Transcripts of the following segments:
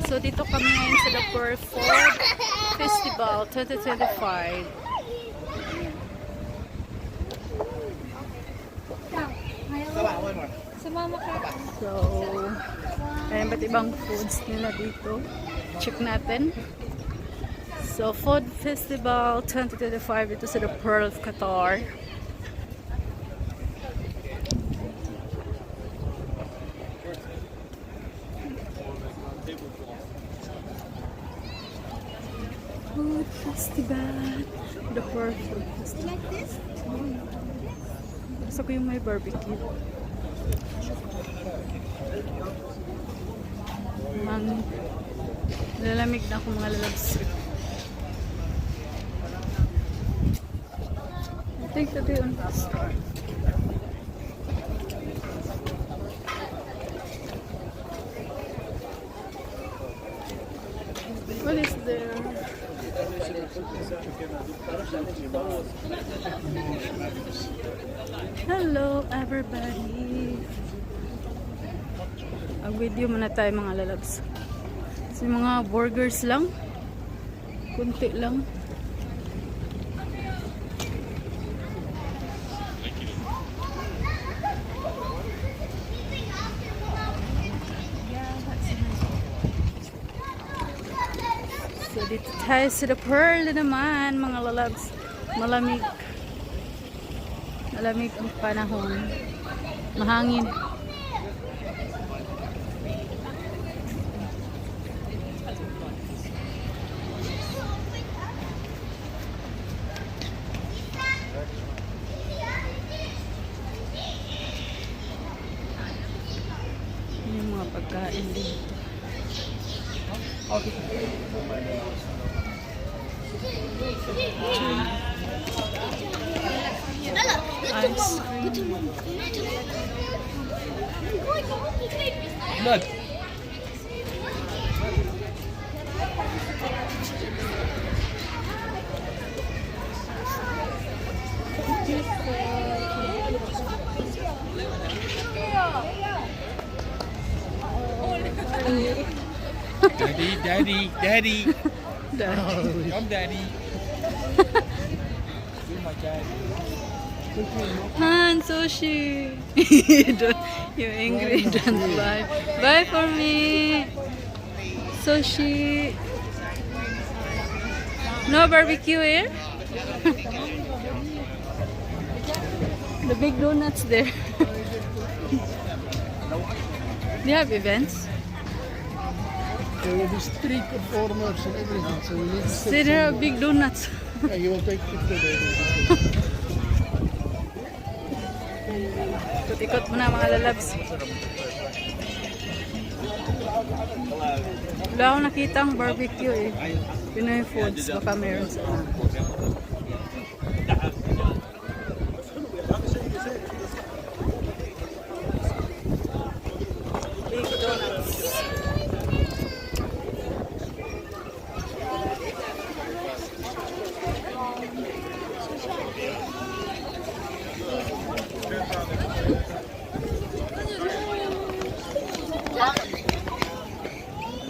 So dito kami ngayon sa The Pearl Food Festival 2025. So, ayan ba't ibang foods nila dito. Check natin. So, Food Festival 2025 dito sa The Pearl of Qatar. Food Festival. The Pearl Food Festival. Gusto ko yung may barbecue. Lalamig na ako mga lalabs. I think that they on start. What is there? Hello everybody. Video muna tayo mga lalabs. Kasi mga burgers lang. Kunti lang. So dito tayo sa The Pearl na naman mga lalabs. Malamig. Malamig ang panahon. Mahangin. Yung mga pagkain dito. Ice cream. Look. Daddy. I'm daddy. You're my daddy. Han, sushi. You're angry. Don't buy. Buy for me. Sushi. No barbecue here? The big donuts there. Do you have events? There will be street performers and everything, so we need to See, there are big donuts. Yeah, you will take picture there. Ikot-ikot muna mga lalabs. Wala akong nakita ang barbecue eh. Pinoy foods, baka meron sa big donuts.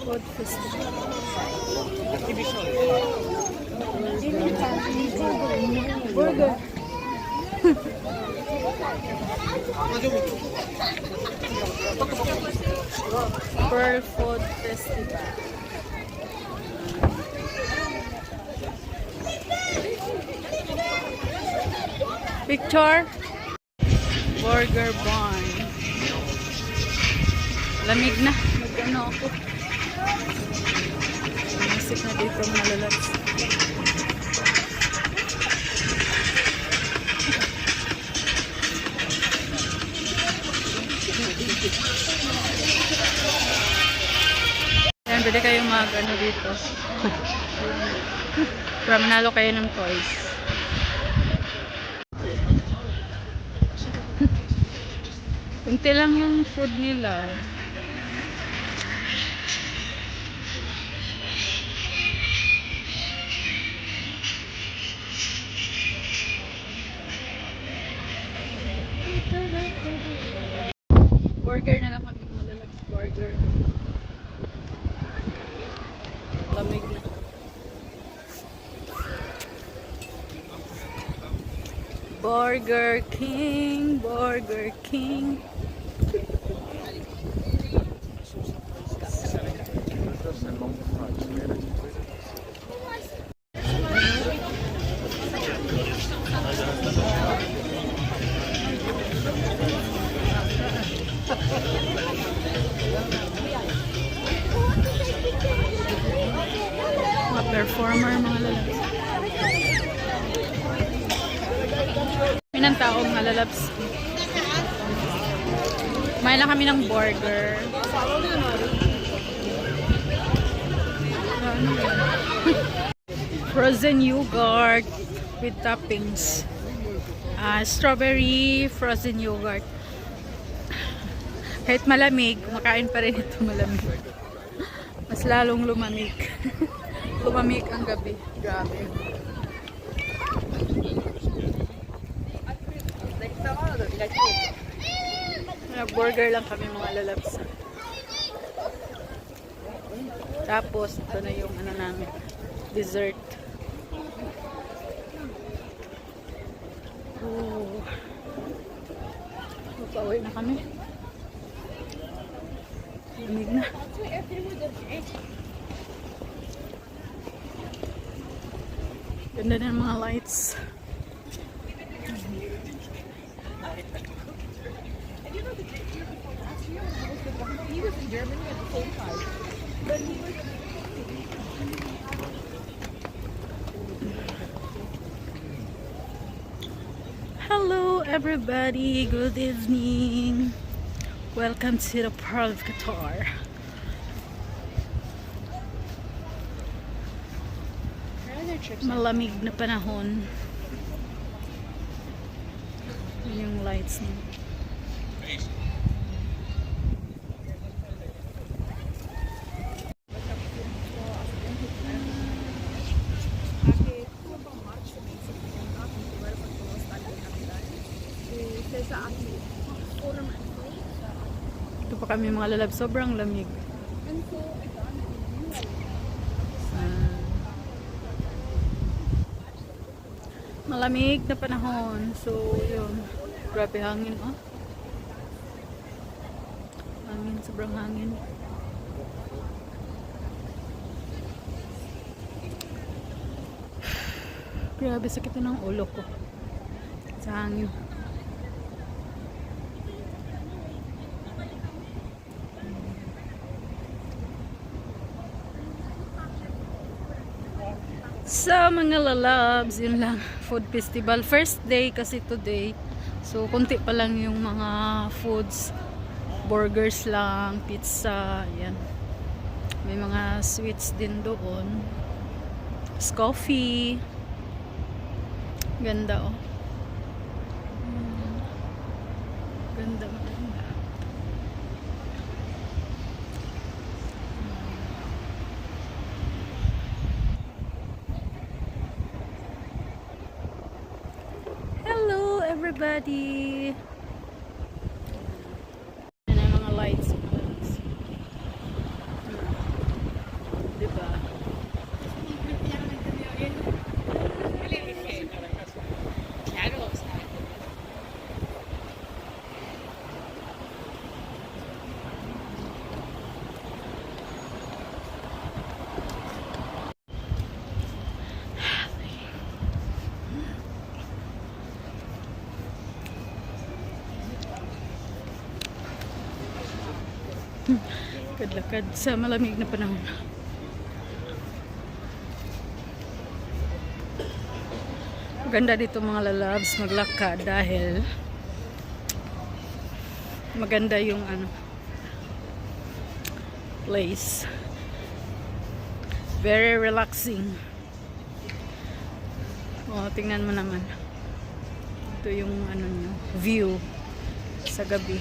Food festival. Burger. Pearl Food Festival. Picture. Burger Barn. Lamig na. Mag-ano ako. Masik na dito mga lalabs. Ayan, pwede kayong mag-ano dito. Para manalo kayo ng toys. Kunti lang yung food nila. Burger na lang kami, malalag's burger. lamig na. Burger King, Burger King. Mga performer, mga lalabs. Minang tao, mga lalabs. Kumain lang kami ng burger. Frozen yogurt with toppings. Strawberry frozen yogurt. Kahit malamig, kumakain pa rin ito malamig. Mas lalong lumamig. Lumamig ang gabi. Grabe. Burger lang kami mga lalabs. Tapos, ito na yung ano namin. Dessert. Oh. Pauwi na kami. Lamig na. Ganda na ng mga lights. He was in Germany at the same time. But he was Hello everybody, good evening. Welcome to the Pearl of Qatar. Malamig na panahon. Yun yung lights niya. Ito pa kami mga lalab, sobrang lamig. Malamig na panahon. So, yun. Grabe hangin, oh. Hangin, sobrang hangin. Grabe, sakit na ng ulo ko. Sa hangin. So, mga lalabs, yun lang. Food festival. First day kasi today. So, konti pa lang yung mga foods. Burgers lang, pizza, yan. May mga sweets din doon. Coffee. Ganda, oh. Ganda, maganda. Hello, everybody! Yan ang mga lights. Diba? Kadlakad sa malamig na panahon. Maganda dito mga lalabs maglakad dahil maganda yung ano place. Very relaxing. Oh, tingnan mo naman. Ito yung ano nyo, view sa gabi.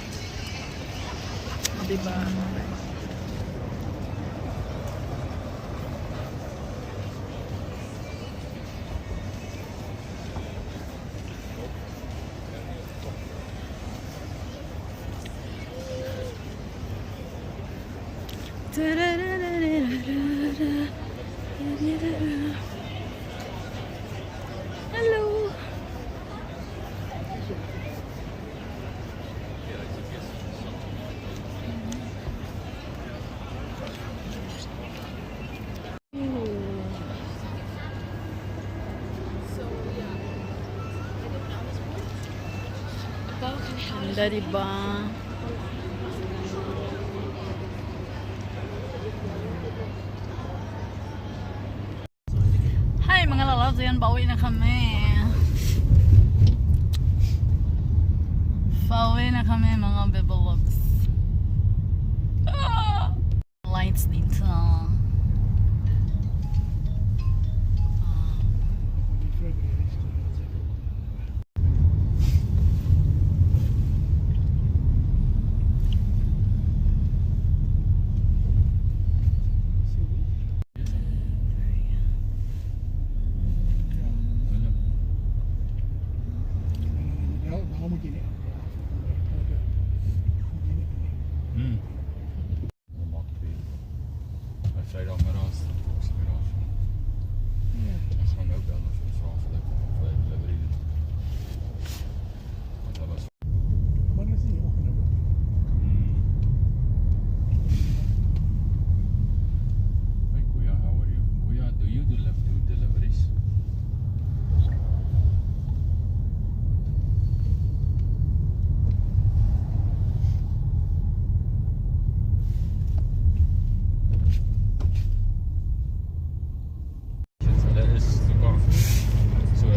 Diba? Hello. Ganda, diba? Hi mga lalabs, ayan, pauwi na kami. Pauwi na kami mga bebelobs. Lights dito. Nou moet je niet. Hij zei dan maar als dat is gewoon ook wel als je het vraagt voor de delivery. Want dat was. Maar dat is niet ook nog. Hey Kuya, how are you? Kuya, do you do deliveries? Dat is toevallig so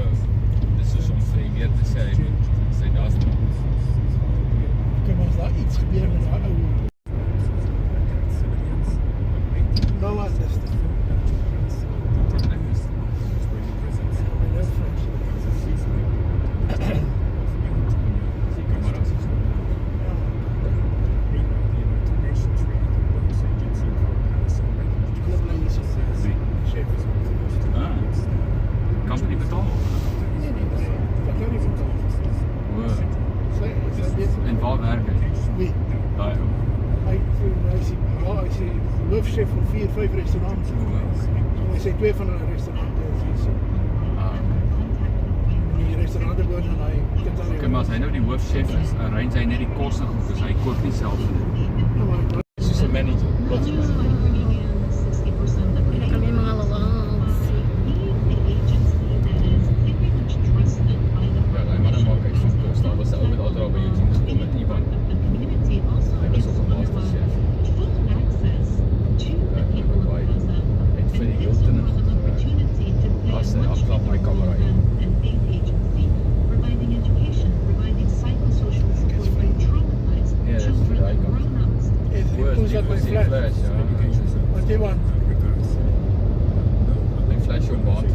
dis is om vir weer te sê daar's Kunnen we daar iets gebeuren met de oude? Nou wat is het? company betalen. Nee, dat kan niet betalen. En waar werken? Wie? Daar ook. Hij is hoofdchef van 4, 5 restaurants. Hij zijn 2 van een restaurant. Die restauranten worden en hij kent daar Okay, maar as hy nou die hoofchef is, arrange hy net die koste goed, dus hy koop nie self vir dit. Soos 'n manager, lots of manager. Kami mga lalabs. Ja, hy man maak hy van koste. Daar was 'n ou met altyd by YouTube gekom met Ivan. Hy was ook 'n master chef. Hy het vir die Hilton as hy afklap my kamera in. Ja, dat is vir daai kant. Hoe zat mijn flat? Flash, ja. Wat die want? Hy flash jou baan